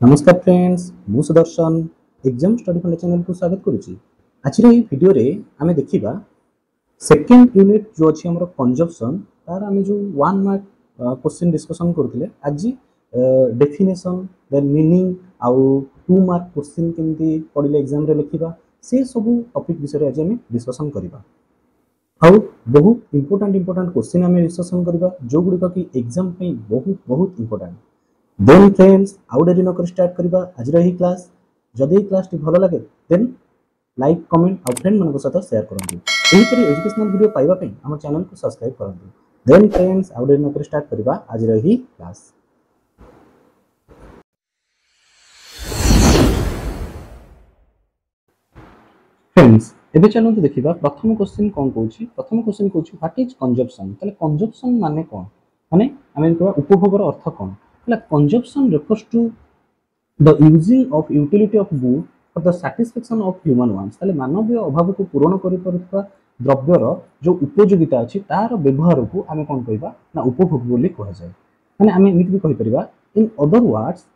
नमस्कार फ्रेंड्स मु Sudarshan exam study fund channel को स्वागत करुच्ची। आज वीडियो रे आमे देखिबा सेकंड यूनिट जो अछि हमर कंजप्शन तार आमे जो 1 मार्क क्वेश्चन डिस्कशन करथिले आज डेफिनेशन देन मीनिंग आउ 2 मार्क क्वेश्चन केमती पढिले एग्जाम रे लिखिबा से सब टॉपिक विषय आज आमे डिस्कशन करिबा। आउ बहुत इंपोर्टेंट क्वेश्चन आमे डिस्कशन करिबा जो गुडी की एग्जाम पे बहुत इंपोर्टेंट। देन फ्रेंड्स आउ डेरी नकर स्टार्ट करिबा आज रही क्लास। जदि क्लास टी भलो लागे देन लाइक कमेंट आउ फ्रेंड मन को साथ शेयर करंतु। एही तरी एजुकेशनल वीडियो पाइबा पे हमर चैनल को सब्सक्राइब करंतु। देन फ्रेंड्स आउ डेरी नकर स्टार्ट करिबा आज रही क्लास। फ्रेंड्स एबे चलंतु देखिबा प्रथम क्वेश्चन कोन कहूची। प्रथम क्वेश्चन कहूची व्हाट इज कंजप्शन। तले कंजप्शन माने कोन माने आमे कहबा उपभोगर अर्थ कोन। Consumption refers to the using of utility of good for the satisfaction of human wants। ताले मानवीय अभाव को पूर्ण करि परथवा द्रव्यर जो उपयोगिता अछि तार व्यवहार को आमे कोन कहबा ना उपभोग बोली कहा जाय। माने आमे एमिति भी कहि परिबा in other words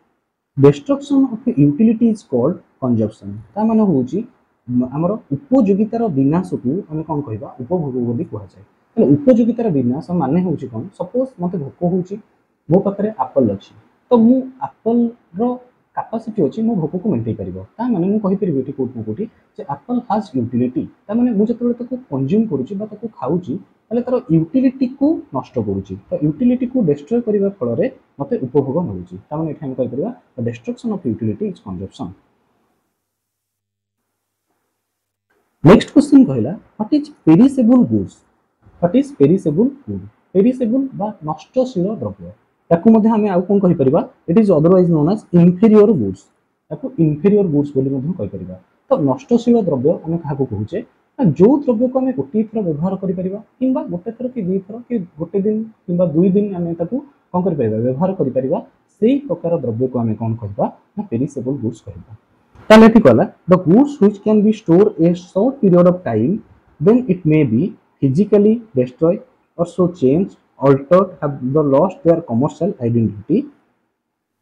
destruction of utility is called consumption। ता माने होउची हमर उपयोगितार विनाश को आमे कोन कहबा उपभोग बोली कहा जाय। ताले उपयोगितार विनाश माने होउची कोन सपोज मते भोक होउची मो पाखरे एप्पल अछि तो मु एप्पल रो कैपेसिटी अछि मो भोक को मेंटेन परिबो। ता माने मु कहि परिबो एठी कोट कोटी जे एप्पल हैज यूटिलिटी। ता माने मु जतबे तको कंज्यूम करूची बा तको खाउची ताले तार यूटिलिटी को नष्ट करूची। तो यूटिलिटी को डिस्ट्रॉय करिबा फल रे मते उपभोग मिलुची। ता माने एठी हम कहि परिबा destruction of utility is consumption. Next question कहला what is perishable goods. What is perishable good. Perishable बा नष्टशील द्रव्य ताकू मध्ये हमें आउ कोन कहि परिबा it is otherwise known as inferior goods. ताकू इंफीरियर गुड्स बोली मध्ये कहि परिबा। तो नष्टशील द्रव्य हमें काहा को कहूचे जो द्रव्य को हमें गोटे थर व्यवहार करि परिबा किंबा गोटे थर कि दुई थर कि गोटे दिन किंबा दुई दिन हमें ताकू कोन करि परिबा व्यवहार करि परिबा सेही प्रकार द्रव्य को हमें कोन कहबा ना पेरिसेबल गुड्स कहबा। ताले ठीक होला the goods which can be store a short period of time then it may be physically destroy or so change altered have the lost their commercial identity।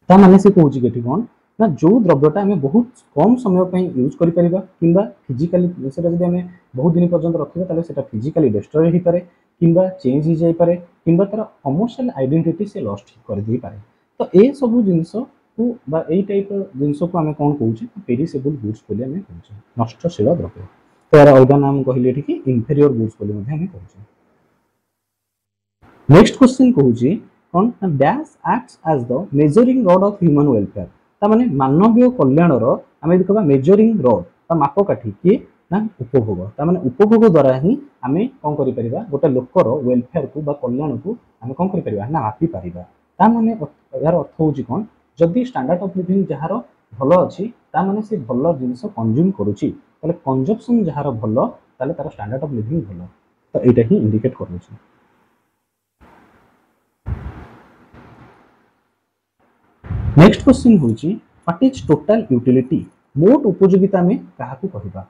ता माने से कहूची केठी कोन ना जो द्रव्यटा हमें बहुत कम समय पे यूज करि परिबा किंबा फिजिकली सेटा जदि हमें बहुत दिन पर्यंत रखिबा ताले सेटा फिजिकली डिस्ट्रॉय ही पारे किंबा चेंज ही जाई पारे किंबा तार कमर्शियल आइडेंटिटी से लॉस्ट कर दी पारे। तो ए सब जिंस को बा एई टाइप जिंस को हमें कोन कहूची पेरिसेबल गुड्स बोली हमें कहूची नष्टशील द्रव्य। तो यार अलगा नाम कहिले एठी कि इंफीरियर गुड्स बोली मध्ये हमें कहूची। नेक्स्ट क्वेश्चन कहूची कोन dash acts as the measuring rod of human welfare. ता माने मानवीय कल्याण रो हमें कहबा मेजरिंग रॉड ता मापकाठी कि ना उपभोग। ता माने उपभोग द्वारा ही हमें कोन करि परिबा गोटे लोकर वेलफेयर को बा कल्याण को हमें कोन करि परिबा ना मापि परिबा। ता माने यार अर्थ होची कोन जदि स्टैंडर्ड ऑफ लिविंग जहार भलो अछि ता माने से भलो जिंस कंज्यूम करूची ताले कंजप्शन जहार भलो ताले तार स्टैंडर्ड ऑफ लिविंग भलो। तो एटा ही इंडिकेट करूची। नेक्स्ट क्वेश्चन होची व्हाट इज टोटल यूटिलिटी। मोट उपयोगिता में काहा को कहबा।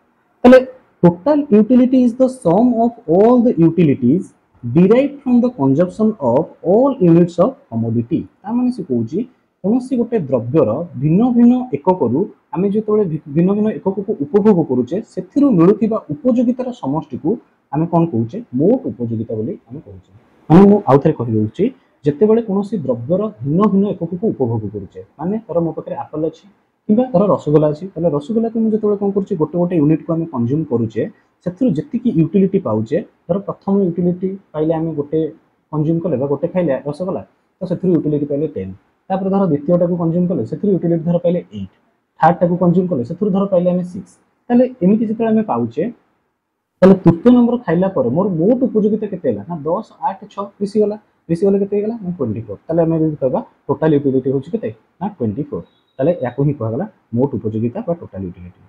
तले total utility is the sum of all the utilities derived from the consumption of all units of commodity. ता माने से कहूची कोनोसी गोटे द्रव्यर भिन्न भिन्न एकक रु आमे जेतोले भिन्न भिन्न एकक को उपभोग करूचे सेथिरु मिलुथिबा उपयोगितार समष्टि को आमे कोन कहूचे मोट उपयोगिता बोली आमे कहूचे। माने मु आउथरे कहि दउची जेते बेले कोनोसी द्रव्यर भिन्न भिन्न एकक को उपभोग करूचे माने तर मो पाखरे एप्पल अछि किबा तर रसगोल्ला अछि तले रसगोल्ला को मु जेते बेले कोन करूची गोटे गोटे यूनिट को हमें कंज्यूम करूचे सेथिरु जेति की यूटिलिटी पाउचे तर प्रथम यूटिलिटी पाइले हमें गोटे कंज्यूम कले बा गोटे खाइले रसगोल्ला तो सेथिरु यूटिलिटी पाइले 10 तापर धर द्वितीयटा को कंज्यूम कले सेथिरु यूटिलिटी धर पाइले 8 थर्ड टा को कंज्यूम कले सेथिरु धर पाइले हमें 6 तले एमिति जेते हमें पाउचे तले तृतीय नंबर खाइला पर मोर मोट उपयोगिता केते हला ना 10 8 6 बिसी गला केते गला 24 ताले हमें जे कहबा टोटल यूटिलिटी होची केते ना 24 ताले याको ही कहला मोट उपयोगिता बा टोटल यूटिलिटी।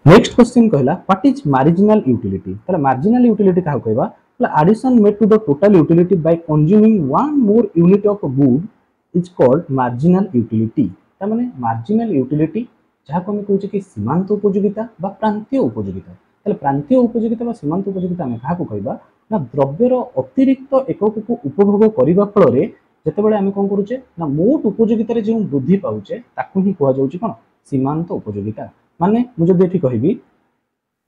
नेक्स्ट क्वेश्चन कहला व्हाट इज मार्जिनल यूटिलिटी। ताले मार्जिनल यूटिलिटी काहा कहबा ताले addition made to the total utility by consuming one more unit of good is called marginal utility. ता माने मार्जिनल यूटिलिटी जहा को हम कहूचे कि सीमांत उपयोगिता बा प्रांतीय उपयोगिता। ताले प्रांतीय उपयोगिता बा सीमांत उपयोगिता हम काहा को कहबा ना द्रव्यर अतिरिक्त एकक को उपभोग करिबा फल रे ଯେତେବେଳେ ଆମେ କଣ କରୁଛେ ନା ମୋଟ ଉପଯୋଗିତାରେ ଯେଉଁ ବୃଦ୍ଧି ପାଉଛେ ତାକୁ ହିଁ କୁହାଯାଉଛି କଣ ସୀମାନ୍ତ ଉପଯୋଗିତା। ମାନେ ମୁଁ ଯଦି ଏଠି କହିବି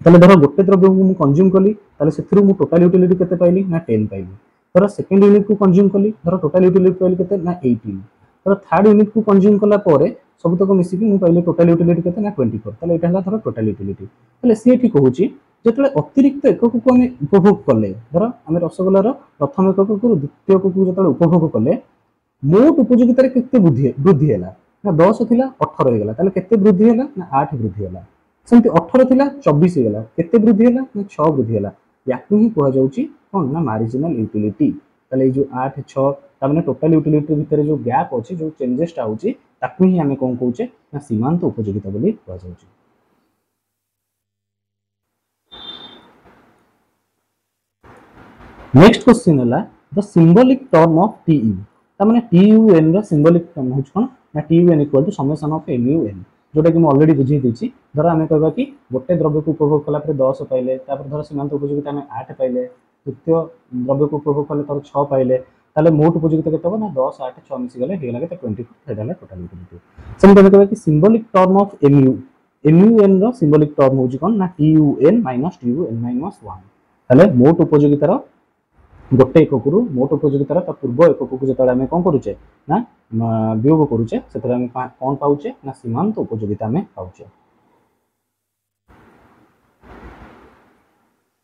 তাহলে ধর গোটে দ্রব্যକୁ ମୁଁ କନଜ୍ୟୁମ କଲି ତାହେଲେ ସେଥିରୁ ମୁଁ ଟୋଟାଲ ୟୁଟିଲିଟି କେତେ ପାଇଲି ନା 10 ପାଇଲି। ଧର ସେକେଣ୍ଡ ୟୁନିଟକୁ କନଜ୍ୟୁମ କଲି ଧର ଟୋଟାଲ ୟୁଟିଲିଟି ପାଇଲି କେତେ ନା 18। ଧର ଥାର୍ଡ ୟୁନିଟକୁ କନଜ୍ୟୁମ କଲା ପରେ ସବୁତକ ମିଶିକି ମୁଁ ପାଇଲି ଟୋଟାଲ ୟୁଟିଲିଟି କେତେ ନା 24। ତାହେଲେ এটা ହେଲା ଧର ଟୋଟାଲ ୟୁଟିଲିଟି। ତାହେଲେ ସିଏ ଏଠି କହୁଛି ଯେତେବେଳେ ଅତିରିକ୍ତ ଏକକକୁ ଆମେ ଉପଭୋଗ କଲେ ଧର ଆମେ ରସଗୋଲାର ପ୍ରଥମ ଏକକକୁ ଦ୍ୱିତୀୟ ଏକକକୁ ଯେତେବେଳେ ଉପଭୋଗ କଲେ ମୋଟ ଉପଯୋଗିତାରେ କେତେ ବୃଦ୍ଧି ହେଲା ନା 10 ଥିଲା 18 ହେଇଗଲା। ତାହେଲେ କେତେ ବୃଦ୍ଧି ହେଲା ନା 8 ବୃଦ୍ଧି ହେଲା। ସେମିତି 18 ଥିଲା 24 ହେଇଗଲା। କେତେ ବୃଦ୍ଧି ହେଲା ନା 6 ବୃଦ୍ଧି ହେଲା। ୟାକୁ ହିଁ କୁହାଯାଉଛି କ'ଣ ନା ମାର୍ଜିନାଲ ୟୁଟିଲିଟି। ତାହେଲେ ଏଇ ଯୋଉ 8 6 ତା ମାନେ ଟୋଟାଲ ୟୁଟିଲିଟି ଭିତରେ ଯୋଉ ଗ୍ୟାପ ଅଛି ଯୋଉ ଚେଞ୍ଜେସଟା ହଉଛି ତାକୁ ହିଁ ଆମେ କ'ଣ କହୁଛେ ନା ସୀମାନ୍ତ ଉପଯୋଗିତା ବୋଲି କୁହାଯାଉଛି। नेक्स्ट क्वेश्चन है the symbolic term of TU ता माने TUN रा सिंबॉलिक टर्म होछ कोन ना TUN equal to summation of MUN जोटा कि मैं ऑलरेडी बुझी देछि। धर आमे कहबा कि गोटे द्रव्य को उपभोग कला पर 10 पाइले तापर धर सीमांत उपयोगिता आमे 8 पाइले द्वितीय द्रव्य को उपभोग कले तर 6 पाइले ताले मोट उपयोगिता केते हो ना 10 8 6 मिसी गले हे लागे 24 हेडा ला टोटल यूटिलिटी। सेम तमे कहबा कि सिंबॉलिक टर्म ऑफ MUN रा सिंबॉलिक टर्म होछ कोन ना TUN - TUN - 1 ताले मोट उपयोगिता गोटे एककरू मोट उपयोगितार ता पूर्व एककू जेतेबेले आमे कोन करूचे ना वियोग करूचे सेतेबेले आमे कोन पाउचे ना सीमांत उपयोगिता आमे पाउचे।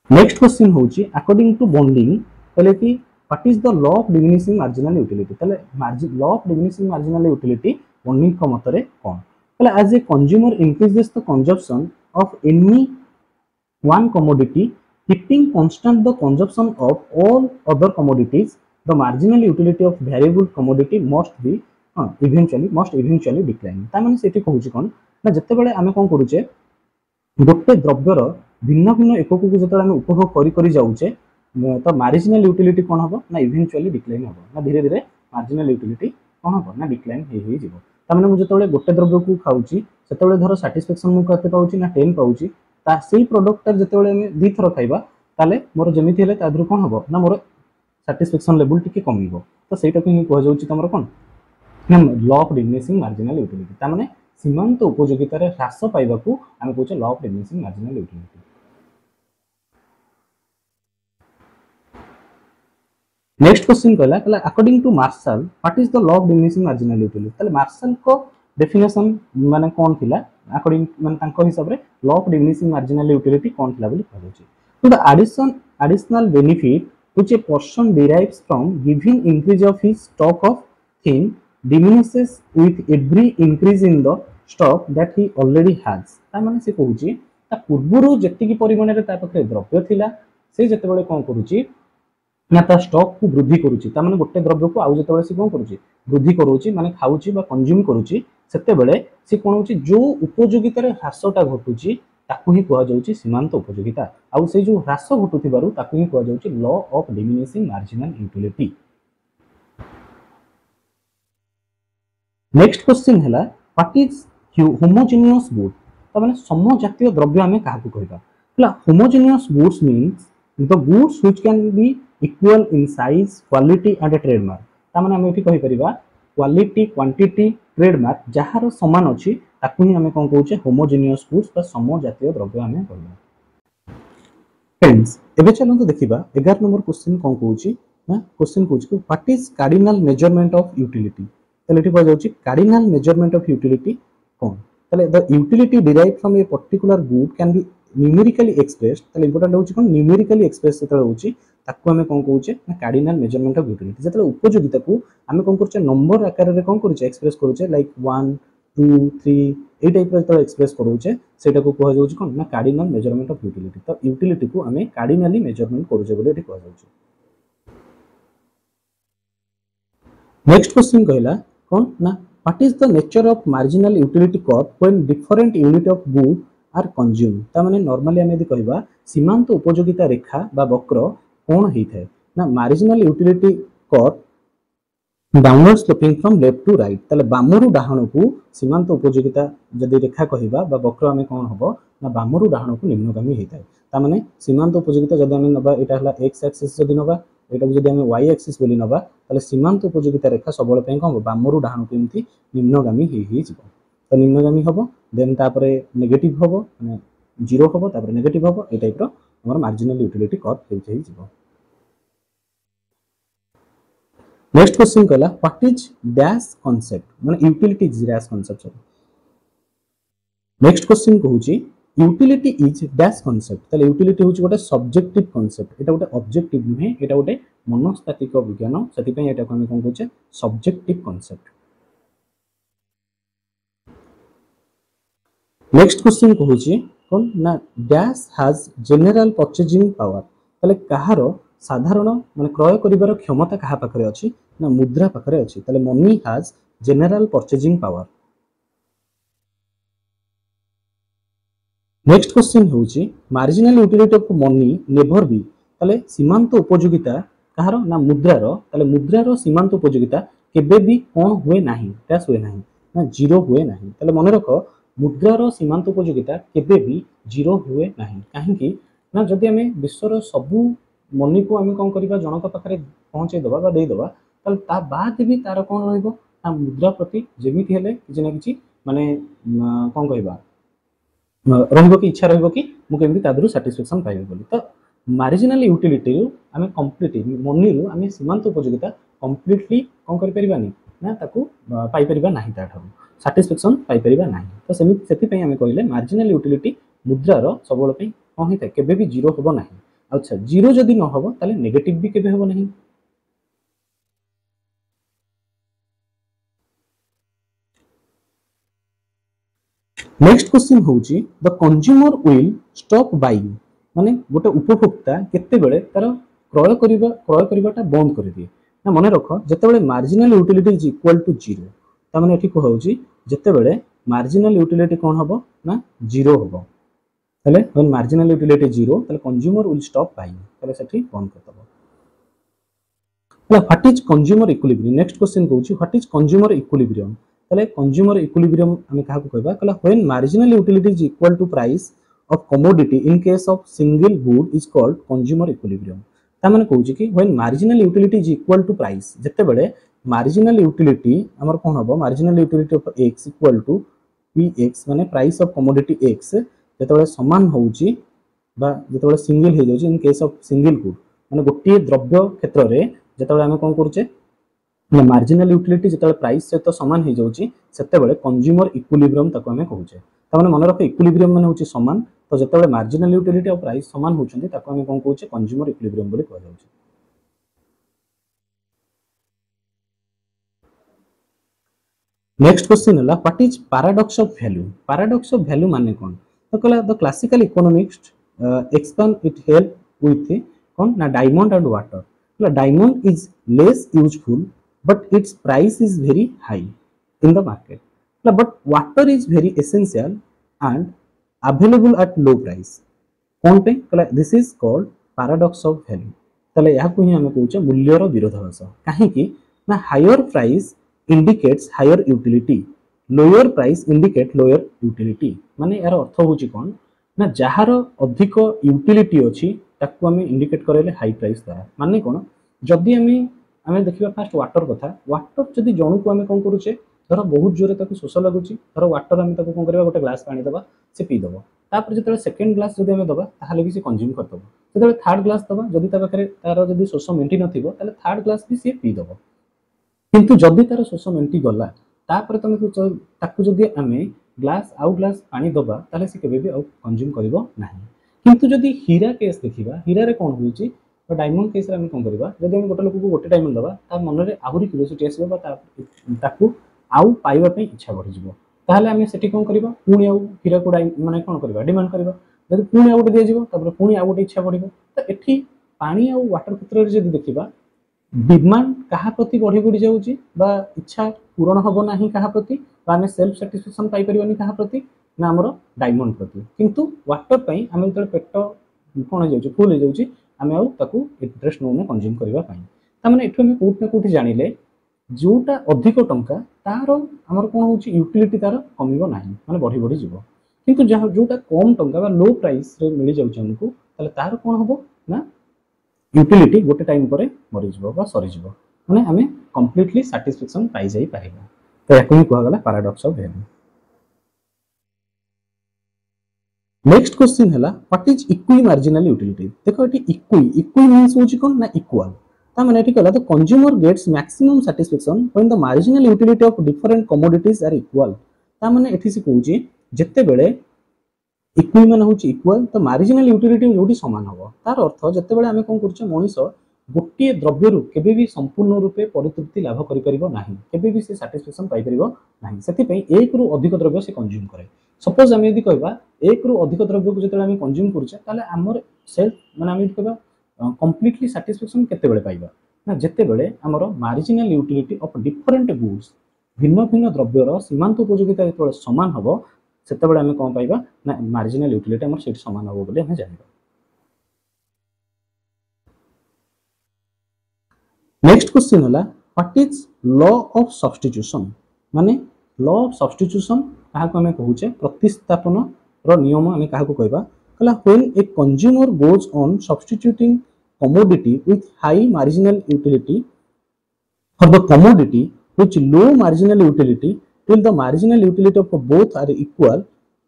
नेक्स्ट क्वेश्चन होची अकॉर्डिंग टू बॉन्डिंग पहले कि what is the law of diminishing marginal utility. ताले law of diminishing marginal utility bonding को मतरे कोन ताले as a consumer increases the consumption of any one commodity keeping constant the consumption of all other commodities the marginal utility of variable commodity must eventually decline। ता माने सेठी कहूची कोन ना जत्ते बेले आमे कोन करूचे गोटे द्रव्यर भिन्न भिन्न एककू जेतेबेले आमे उपभोग करि करि जाउचे तो मार्जिनल यूटिलिटी कोन हबो ना इवेंचुअली डिक्लाइन हबो ना धीरे धीरे मार्जिनल यूटिलिटी कोन हबो ना डिक्लाइन हे जिवो। ता माने मु जेतेबेले गोटे द्रव्य को खाउची सेतेबेले धरो सैटिस्फैक्शन मु कते पाउची ना 10 पाउची ता सेही प्रोडक्ट जेतेबेले आमे दी थरो खाइबा ताले मोर जेमिति हेले तादरु कोन हबो ना मोर सैटिस्फैक्शन लेवल टिके कमिबो। तो सेटा को ही कह जाउची तमरो कोन ना law of diminishing marginal utility ता माने सीमांत उपयोगिता रे ह्रास पाइबा को आमे कहूचे law of diminishing marginal utility. Next question कहला कहला according to Marshall what is the law of diminishing marginal utility. ताले मार्शल को डेफिनेशन माने कोन थिला अकॉर्डिंग माने तांको हिसाब रे law of diminishing marginal utility कोन थिला बोली कह जाउची। तो the additional benefit which a person derives from giving increase of his stock of thing diminishes with every increase in the stock that he already has। ता माने से कहूची ता पूर्वरु जति की परिमाण रे ता पखरे द्रव्य थिला से जते बेले कोन करूची ना ता स्टॉक को वृद्धि करूची। ता माने गोटे द्रव्य को आउ जते बेले से कोन करूची वृद्धि करूची माने खाउची बा कंज्यूम करूची सेते बेले से कोन होची जो उपयोगिता रे ह्रासटा घटुची ताकू ही कह जाउची सीमांत उपयोगिता आउ से जो ह्रास घटुथिबारु ताकू ही कह जाउची law of diminishing marginal utility. Next question हैला व्हाट इज होमोजेनियस गुड। त माने समजातीय द्रव्य हमें काहाकू कहबा हला homogeneous goods means the goods which can be equal in size quality and trademark. त माने हम एठी कहि परिबा क्वालिटी क्वांटिटी ट्रेडमार्क जहार समान अछि ताकू ही हमें कोन कहूचे होमोजेनियस गुड्स बा समजातीय द्रव्य हमें कहबा। फ्रेंड्स एबे चलंतु देखिबा 11 नंबर क्वेश्चन कोन कहूची ना क्वेश्चन कहूची what is cardinal measurement of utility. तले एठी कह जाउची कार्डिनल मेजरमेंट ऑफ यूटिलिटी कोन तले the utility derived from a particular good can be numerically expressed. तले इंपोर्टेंट होची कोन न्यूमेरिकली एक्सप्रेस सेतले होची ताकू हमें कोन कहूचे ना कार्डिनल मेजरमेंट ऑफ यूटिलिटी। जेतले उपयोगिता को हमें कोन करचे नंबर आकार रे कोन करचे एक्सप्रेस करूचे लाइक 1 2 3 ए टाइप रे तो एक्सप्रेस करूचे सेटा को कह जाउची कोन ना कार्डिनल मेजरमेंट ऑफ यूटिलिटी। तो यूटिलिटी को हमें कार्डिनली मेजरमेंट करूचे बोले एठी कह जाउची। नेक्स्ट क्वेश्चन कहला कोन ना what is the nature of marginal utility curve when different unit of good are consume. ता माने नॉर्मली हमें यदि कहबा सीमांत उपयोगिता रेखा बा वक्र कोन हेई थाए ना marginal utility curve downward sloping from left to right. ताले बामरु डाहण को सीमांत उपयोगिता जदि रेखा कहबा बा वक्र हमें कोन हबो ना बामरु डाहण को निम्नगामी हेई थाए। ता माने सीमांत उपयोगिता जदि हमें नबा एटा हला x एक्सिस जदि नबा एटा जदि आम वाई एक्सिस बोली नबा ताले सीमांत उपयोगिता रेखा सबल कौन हम बामरू डाणु केमती निम्नगामी तो निम्नगामी हम देन तापरे नेगेटिव हम माने जीरो हम तापरे नेगेटिव हम ए टाइप रो हमर मार्जिनल यूटिलिटी कर्व हेइ जिवो। नेक्स्ट क्वेश्चन कहला व्हाट इज डैश कांसेप्ट माने utility is dash concept. Next question कहूची यूटिलिटी इज डैश कांसेप्ट ताले यूटिलिटी होची गोटे सब्जेक्टिव कांसेप्ट एटा गोटे ऑब्जेक्टिव नुहे एटा गोटे मनस्तात्विक विज्ञान सेति पय एटा को हम कोन कहूचे सब्जेक्टिव कांसेप्ट। नेक्स्ट क्वेश्चन कहूची कोन ना dash has general purchasing power ताले कहार साधारण माने क्रय करिवार क्षमता कहा पाखरे अछि ना मुद्रा पाखरे अछि ताले money has general purchasing power. Next question होची marginal utility of money never be ताले सीमांत उपयोगिता कहार ना मुद्रार ताले मुद्रार सीमांत उपयोगिता केबे भी कोन हुए नाही डैश हुए नाही ना जीरो हुए नाही ताले मन रख मुद्रार सीमांत उपयोगिता केबे भी जीरो हुए नाही काहेकि ना जदि आमे विश्वर सबु मनी को आमे कोन करिबा जनक पाखरे पहुंचे दबा बा दे दबा ताले ता बाद भी तार कोन रहइबो ना मुद्रा प्रति जेमिति हेले किछि ना किछि माने कोन कहबा रहिबो कि इच्छा रहिबो कि मु केमि तादरु सैटिस्फैक्शन पाइबो बोली। तो मार्जिनल यूटिलिटी रु आमे कंप्लीटली मनी रु आमे सीमांत उपयोगिता कंप्लीटली कोन करि परिबानी ना ताकू पाई परिबा नाही ताठू सैटिस्फैक्शन पाई परिबा नाही। तो सेति पय आमे कहिले मार्जिनल यूटिलिटी मुद्रा रो सबल पय कोन हिता केबे भी जीरो होबो नाही। अच्छा जीरो जदि न होबो ताले नेगेटिव भी केबे होबो नाही। नेक्स्ट क्वेश्चन होची the consumer will stop buying माने गोटे उपभोक्ता केते बेले तार क्रय करिवाटा बंद कर दिए ना मन रख जते बेले marginal utility is equal to zero ता माने एठी कहउची जते बेले मार्जिनल यूटिलिटी कोन हबो ना जीरो हबो तले व्हेन मार्जिनल यूटिलिटी जीरो तले कंज्यूमर विल स्टॉप बाइंग तले सेठी बंद कर दबो। What is consumer equilibrium next question कहउची व्हाट इज कंज्यूमर इक्विलिब्रियम तले कंज्यूमर इक्विलिब्रियम हमें कहा को कहबा कहला when marginal utility is equal to price of commodity in case of single good is called consumer equilibrium. ता माने कहउची कि when marginal utility is equal to price जते बेले मार्जिनल यूटिलिटी हमर कोन हबो marginal utility of x equal to px माने प्राइस ऑफ कमोडिटी x जते बेले समान होउची बा जते बेले सिंगल हे जाउची in case of single good माने गोटे द्रव्य क्षेत्र रे जते बेले हम कोन करूचे मार्जिनल यूटिलिटी जते प्राइस सहित समान हो जाउची सेते बेले कंज्यूमर इक्विलिब्रियम ताको हमें कहूचे। ता माने मन रख इक्विलिब्रियम माने होची समान तो जते बेले मार्जिनल यूटिलिटी और प्राइस समान होचंती ताको हमें कोन कहूचे कंज्यूमर इक्विलिब्रियम बोली कहै जाउची। नेक्स्ट क्वेश्चन हला what is paradox of value paradox of value माने कोन तो कहला the classical economist explain it help with कोन ना डायमंड एंड वाटर कहला diamond is less useful but its price is very high in the market but water is very essential and available at low price कौन पे कहला this is called paradox of value तले या को ही हम कहउचे मूल्य रो विरोधाभास काहे कि ना higher price indicates higher utility lower price indicate lower utility माने यार अर्थ होची कोन ना जहार अधिक यूटिलिटी अछि ताकू हम इंडिकेट करेले हाई प्राइस द्वारा माने कोन जदी हमें देखिबा फास्ट वाटर कथा वाटर जदी जणु को हमें कोन करूचे धर बहुत जोरे ताको शोष लागुची धर वाटर हमें ताको कोन करबा गोटे ग्लास पानी दबा से पी दबो तापर जतले सेकंड ग्लास जदी हमें दबा ताहाले भी से कंज्यूम कर दबो जतले थर्ड ग्लास दबा जदी ता पाखरे तार जदी शोष मेंटी नथिबो ताले थर्ड ग्लास भी से पी दबो किंतु जदी तार शोष मेंटी गला तापर तमे ताकू जदी हमें ग्लास आउ ग्लास पानी दबा ताले से केबे भी आउ कंज्यूम करबो नाही। किंतु जदी हीरा केस देखिबा हीरा रे कोन होईची तो डायमंड केस रे हम कोन करबा जदी हम गोटे लोक को गोटे डायमंड दबा ता मन रे आहुरी क्यूरियोसिटी आसीबो बा ताकू आउ पाइबा पे इच्छा बढ़ि जिवो ताहले हम सेठी कोन करबा पुणी आउ हीरा को माने कोन करबा डिमांड करबा जदी पुणी आउ दे जिवो तापर पुणी आउ गोटे इच्छा बढ़िबो तो एठी पानी आउ वाटर क्षेत्र रे जदी देखिबा डिमांड कहा प्रति बढ़ी बढ़ी जाउची बा इच्छा पूर्ण हबो नाही कहा प्रति बा हम सेल्फ सैटिस्फैक्शन पाई परिबानी कहा प्रति ना हमरो डायमंड प्रति किंतु वाटर पई हम जतले पेट कोन हो जाउची फुल हो जाउची आमे आउ ताकू इंटरेस्ट नोने कंज्यूम करबा पई ता माने एठो हम कोट ना कोठी जानिले जोटा अधिक टंका तार हमर कोन होची यूटिलिटी तार कमिबो नाही माने बढ़ी बढ़ी जिवो किंतु जहा जोटा कम टंका बा लो प्राइस रे मिली जाउची हमकु ताले तार कोन हबो ना यूटिलिटी गोटे टाइम पर मरी सरी माने आम कंप्लीटली सैटिस्फैक्शन पाई जाई पारिबा तो याकू ही कहगला paradox of value. Next question है what is equi marginal utility. देखो ये इक्वी इक्वी मीन्स होची कोन ना इक्वल ता माने एठी कहला the consumer gets maximum satisfaction when the marginal utility of different commodities are equal ता माने एठी से कहूची जत्ते बेले इक्वी मान होची इक्वल तो मार्जिनल यूटिलिटी जोटी समान होबो तार अर्थ जत्ते बेले आमे कोन करछे मनीष गोटे द्रव्यरु केबे भी संपूर्ण रूपे परितृप्ति लाभ करि परिबो नाही केबे भी से सैटिस्फैक्शन पाई परिबो नाही सेति पई एक रु अधिक द्रव्य से कंज्यूम करे। सपोज आम यदि कहबा एक रु अधिक द्रव्य को जतले आम कंज्यूम करूचे ताले हमर सेल्फ माने आम कहबा कंप्लीटली सैटिस्फैक्शन केते बेले पाइबा ना जते बेले हमर marginal utility of different goods भिन्न भिन्न द्रव्यर सीमांत उपयोगिता जतले समान हबो सेते बेले आम कोन पाइबा ना मार्जिनल यूटिलिटी हमर सेट समान हबो बोले हम जानिबा। नेक्स्ट क्वेश्चन है what is law of substitution माने लॉ ऑफ सब्स्टिट्यूशन काहाको हमें कहूचे प्रतिस्थापन रो नियम हमें काहाको कहबा कहला when a consumer goes on substituting commodity with high marginal utility for the commodity which low marginal utility till the marginal utility of both are equal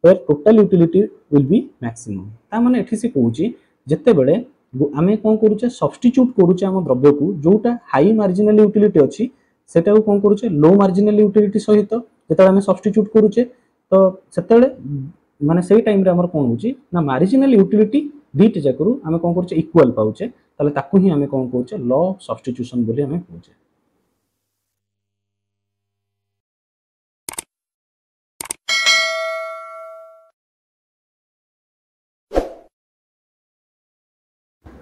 where total utility will be maximum ता माने एठी से कहूची जत्ते बेले आमे कोन करूचे substitute करूचे हम द्रव्य को जोटा हाई मार्जिनल यूटिलिटी अछि सेटा को कोन करूचे लो मार्जिनल यूटिलिटी सहित जते आमे सब्स्टिट्यूट करूचे तो सेतेले माने सेही टाइम रे हमर कोन होची ना मार्जिनल यूटिलिटी दीट जाकरू आमे कोन करूचे इक्वल पाउचे ताले ताकू ही आमे कोन करूचे लॉ ऑफ सब्स्टिट्यूशन बोली आमे कहूचे।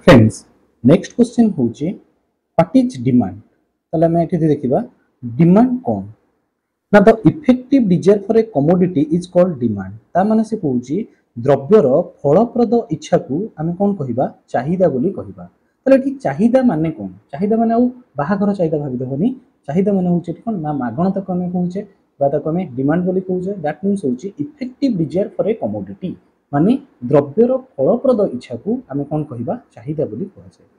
फ्रेंड्स नेक्स्ट क्वेश्चन होची व्हाट इज डिमांड ताले आमे एठी देखिबा डिमांड कोन ना the effective desire for a commodity is called demand ता माने से कहूची द्रव्यर फलप्रद इच्छा को आमे कोन कहिबा चाहिदा बोली कहिबा ताले ठीक चाहिदा माने कोन चाहिदा माने आउ बाहाघर चाहिदा भाबी देबनी चाहिदा माने होची कोन ना मागण तक आमे कहूचे बा तक आमे डिमांड बोली कहूचे दैट मींस होची effective desire for a commodity माने द्रव्यर फलप्रद इच्छा को आमे कोन कहिबा चाहिदा बोली कहूचे।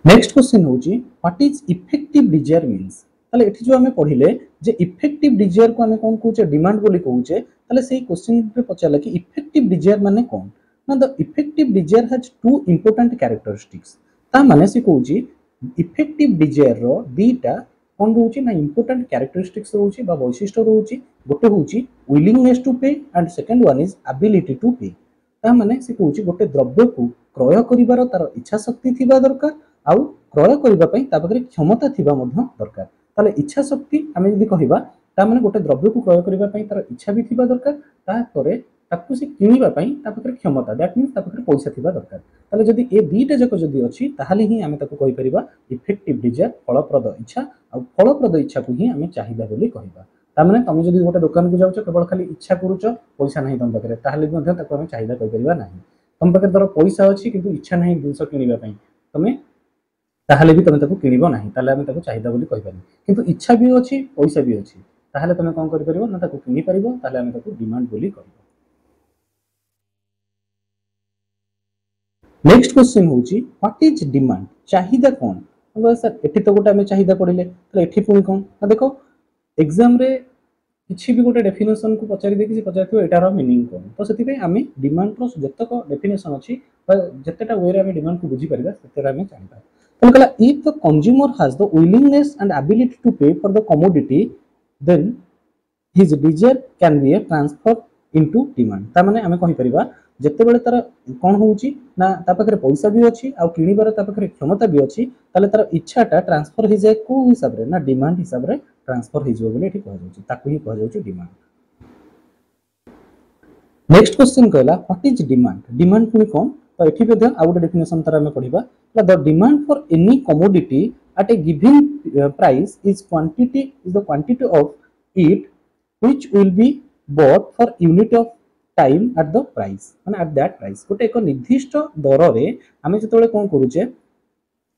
नेक्स्ट क्वेश्चन होची what is effective desire means ताले एठी जो हमें पढिले जे इफेक्टिव डिजायर को हमें कोन कहूचे डिमांड बोली कहूचे ताले सेही क्वेश्चन पे पचाला कि इफेक्टिव डिजायर माने कोन ना the effective desire has two important characteristics ता माने से कहूची इफेक्टिव डिजायर रो दीटा कोन रहूची ना इंपोर्टेंट कैरेक्टरिस्टिक्स रहूची बा वैशिष्ट्य रहूची गोटे होची willingness to pay and second one is ability to pay ता माने से कहूची गोटे द्रव्य को क्रय करिवार तार इच्छा शक्ति थिबा दरकार आउ क्रय करिबा पई ता पाखरे क्षमता थिबा मध्य दरकार ताले इच्छा शक्ति आमे जदि कहिबा ता माने गोटे द्रव्य को क्रय करिबा पई तार इच्छा भी थिबा दरकार ता परे ताकू से किनिबा पई ता पाखरे क्षमता दैट मींस ता पाखरे पैसा थिबा दरकार ताले जदि ए दीटा जक जदि अछि ताहाले ही आमे ताकू कहि परिबा इफेक्टिव डिजायर फलप्रद इच्छा आउ फलप्रद इच्छा को ही आमे चाहिदा बोली कहिबा ता माने तमे जदि गोटे दुकान को जाउछ केवल खाली इच्छा करूछ पैसा नाही तम पाखरे ताहाले मध्य ताकू आमे चाहिदा कहि परिबा नाही तम पाखरे धर पैसा अछि किंतु इच्छा नाही जिंस किनिबा पई तमे ताहले भी तमे ताको किनिबो नाही ताले आमे ताको चाहिदा बोली कहि पानी किंतु इच्छा भी अछि पैसा भी अछि ताहले तमे कोन करि परिबो ना ताको किनि परिबो ताले आमे ताको डिमांड बोली कहिबो। नेक्स्ट क्वेश्चन होची व्हाट इज डिमांड चाहिदा कोन अब सर एठी तो गोटे आमे चाहिदा पढिले ताले एठी पुनी कोन ना देखो एग्जाम रे किछि भी गोटे डेफिनेशन को पचारि देखि से पचारथिबो एटार मीनिंग कोन तो सेति पे आमे डिमांड रो जतक डेफिनेशन अछि जतेटा वे रे आमे डिमांड को बुझी परिबा सेतेरा आमे चाहिदा कहला if the consumer has the willingness and ability to pay for the commodity then his desire can be a transfer into demand ता माने हमें कहि परिबा जते बेले तार कोन होउची ना ता पाखरे पैसा भी अछि आ किनिबार ता पाखरे क्षमता भी अछि ताले तार इच्छाटा ट्रांसफर हो जाय को हिसाब रे ना डिमांड हिसाब रे ट्रांसफर हो जेबो बोले एठी कह जाउची ताकू ही कह जाउची डिमांड। नेक्स्ट क्वेश्चन कहला व्हाट इज डिमांड डिमांड पुनी कोन तो एठी पे ध्यान आउट डेफिनेशन तारा में पढिबा the demand for any commodity at a given price is the quantity of it which will be bought for unit of time at the price माने at that price गोटे एक निर्दिष्ट दर रे आमे जतबेले कोन करूचे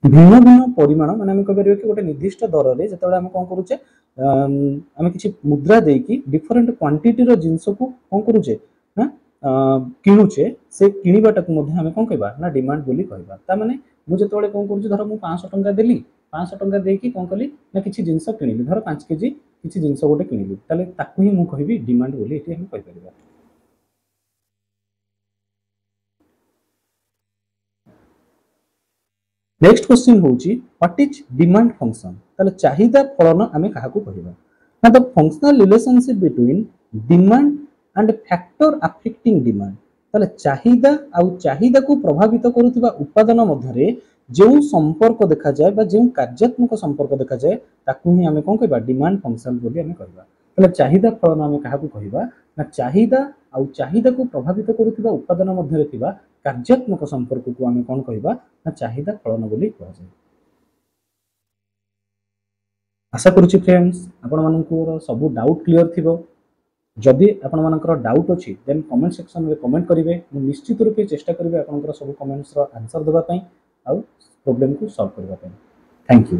भिन्न भिन्न परिमाण माने आमे कहबे कि गोटे निर्दिष्ट दर रे जतबेले आमे कोन करूचे आमे किछि मुद्रा देकी डिफरेंट क्वांटिटी रो जिंस को कोन करूचे ना किणुचे से किणवाटा को आम कौन कहवा ना डिमांड बोली कहवा ता माने मुझे जो कौन कर धर मुझे 500 टंका देली 500 टंका देकी कौन कली ना किसी जिनस किणिली धर 5 केजी किसी जिनस गोटे किणिली ताले ताकू ही मु कहबी डिमांड बोली एठी हम कहि परिबा। नेक्स्ट क्वेश्चन होची व्हाट इज डिमांड फंक्शन ताले चाहिदा फलन आमे काहा को कहबा ना the functional relationship between demand and factor affecting demand ताले चाहिदा आउ चाहिदा को प्रभावित करुवा उपादान मध्यरे जो संपर्क देखा जाए बा जो कार्यात्मक संपर्क देखा जाए ताकू ही आमे कोन कहबा डिमांड फंक्शन बोली आमे कहबा। ताले चाहिदा फलन आमे काहा को कहबा ना चाहिदा आउ चाहिदा को प्रभावित करुवा उपादान मध्यरे थिबा कार्यात्मक संपर्क को आमे कोन कहबा ना चाहिदा फलन बोली कहै जाय। आशा करूची फ्रेंड्स आपण मानकर सब डाउट क्लियर थिबो। जदि आपण मानकर डाउट अछि देन कमेंट सेक्शन में कमेंट करिवे मु निश्चित रूपे चेष्टा करिवे आपनकर सब कमेंट्स रो आंसर देबा पई आ प्रॉब्लम को सॉल्व करबा पई। Thank you.